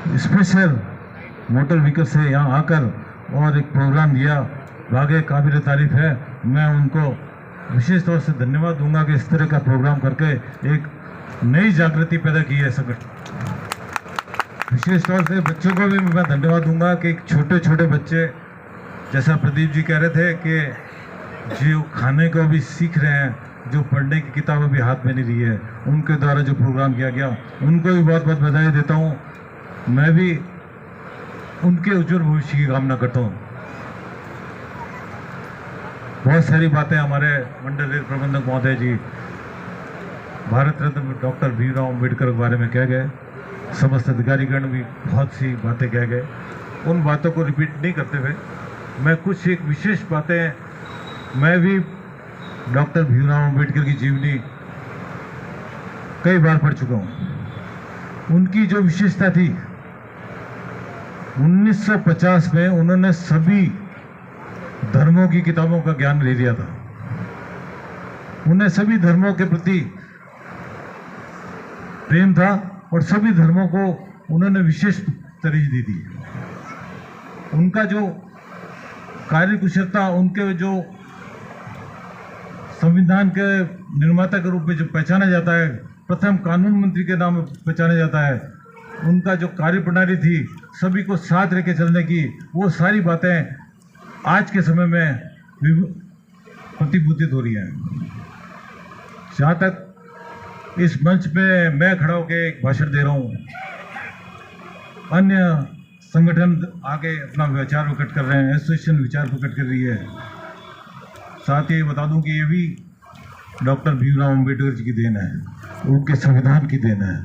Special motor vehicle से यहाँ आकर और एक प्रोग्राम दिया, वाकई काबिल तारीफ है। मैं उनको विशेष तौर से धन्यवाद दूंगा कि इस तरह का प्रोग्राम करके एक नई जागृति पैदा की है संगठन। विशेष तौर से बच्चों को भी मैं धन्यवाद दूंगा कि छोटे छोटे बच्चे, जैसा प्रदीप जी कह रहे थे कि जो खाने को भी सीख रहे हैं, जो पढ़ने की किताबें भी हाथ में नहीं ली है, उनके द्वारा जो प्रोग्राम किया गया, उनको भी बहुत बहुत बधाई देता हूँ। मैं भी उनके उज्जवल भविष्य की कामना करता हूँ। बहुत सारी बातें हमारे मंडल रेल प्रबंधक महोदय जी भारत रत्न डॉक्टर भीमराव अम्बेडकर के बारे में कह गए, समस्त अधिकारीगण भी बहुत सी बातें कह गए। उन बातों को रिपीट नहीं करते हुए मैं कुछ एक विशेष बातें, मैं भी डॉक्टर भीमराव अम्बेडकर की जीवनी कई बार पढ़ चुका हूँ। उनकी जो विशेषता थी, 1950 में उन्होंने सभी धर्मों की किताबों का ज्ञान ले लिया था। उन्हें सभी धर्मों के प्रति प्रेम था और सभी धर्मों को उन्होंने विशेष तरजीह दी थी। उनका जो कार्यकुशलता, उनके जो संविधान के निर्माता के रूप में जो पहचाना जाता है, प्रथम कानून मंत्री के नाम में पहचाना जाता है, उनका जो कार्य प्रणाली थी सभी को साथ लेके चलने की, वो सारी बातें आज के समय में प्रतिबूतित हो रही हैं। जहाँ तक इस मंच पे मैं खड़ा होकर एक भाषण दे रहा हूँ, अन्य संगठन आगे अपना विचार प्रकट कर रहे हैं, एसोसिएशन विचार प्रकट कर रही है। साथ ही बता दूं कि ये भी डॉक्टर भीमराव अम्बेडकर जी की देन है, उनके संविधान की देन है।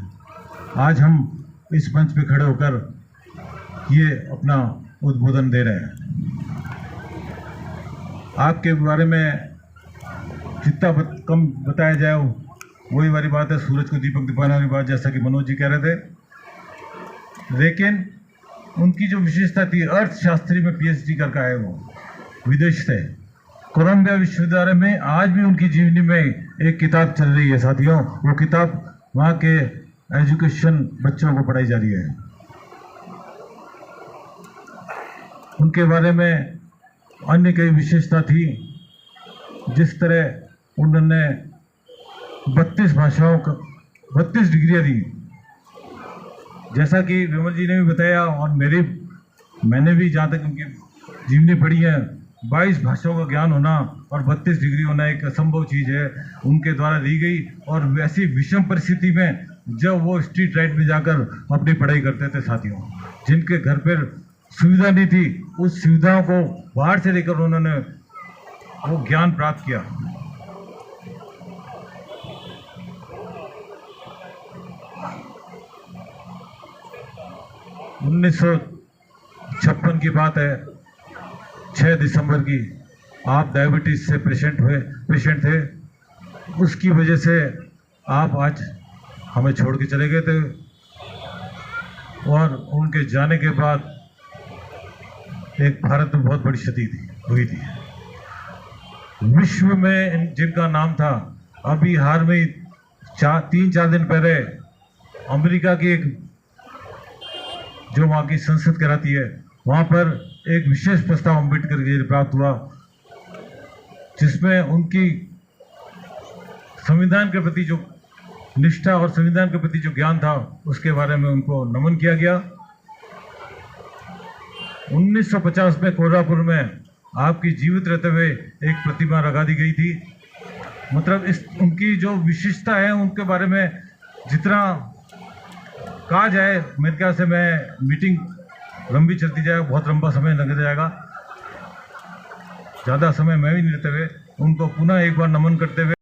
आज हम इस मंच पे खड़े होकर ये अपना उद्बोधन दे रहे हैं। आपके बारे में जितना कम बताया जाए वही वाली बात है, सूरज को दीपक दिखाने वाली बात, जैसा कि मनोज जी कह रहे थे। लेकिन उनकी जो विशेषता थी, अर्थशास्त्री में पीएचडी करके आए, वो विदेश से कोलंबिया विश्वविद्यालय में। आज भी उनकी जीवनी में एक किताब चल रही है साथियों, वो किताब वहाँ के एजुकेशन बच्चों को पढ़ाई जा रही है। उनके बारे में अन्य कई विशेषता थी, जिस तरह उन्होंने 32 भाषाओं का 32 डिग्रियाँ दी, जैसा कि विमल जी ने भी बताया और मैंने भी जहाँ तक उनकी जीवनी पढ़ी है, 22 भाषाओं का ज्ञान होना और 32 डिग्री होना एक असंभव चीज़ है, उनके द्वारा दी गई। और वैसी विषम परिस्थिति में जब वो स्ट्रीट राइट में जाकर अपनी पढ़ाई करते थे साथियों, जिनके घर पर सुविधा नहीं थी, उस सुविधाओं को बाहर से लेकर उन्होंने वो ज्ञान प्राप्त किया। (1956) की बात है, 6 दिसंबर की। आप डायबिटीज से पेशेंट थे, उसकी वजह से आप आज हमें छोड़ के चले गए थे। और उनके जाने के बाद एक भारत में बहुत बड़ी क्षति हुई थी। विश्व में जिनका नाम था, अभी हाल में 3-4 दिन पहले अमेरिका की एक जो वहाँ की संसद कहलाती है, वहाँ पर एक विशेष प्रस्ताव अम्बेडकर के लिए प्राप्त हुआ, जिसमें उनकी संविधान के प्रति जो निष्ठा और संविधान के प्रति जो ज्ञान था, उसके बारे में उनको नमन किया गया। 1950 में कोल्हापुर में आपकी जीवित रहते हुए एक प्रतिमा लगा दी गई थी। मतलब उनकी जो विशेषता है, उनके बारे में जितना कहा जाए, मेरे ख्याल से मीटिंग लंबी चलती जाएगा, बहुत लंबा समय लग जाएगा। ज़्यादा समय मैं भी नहीं लेते हुए उनको पुनः एक बार नमन करते हुए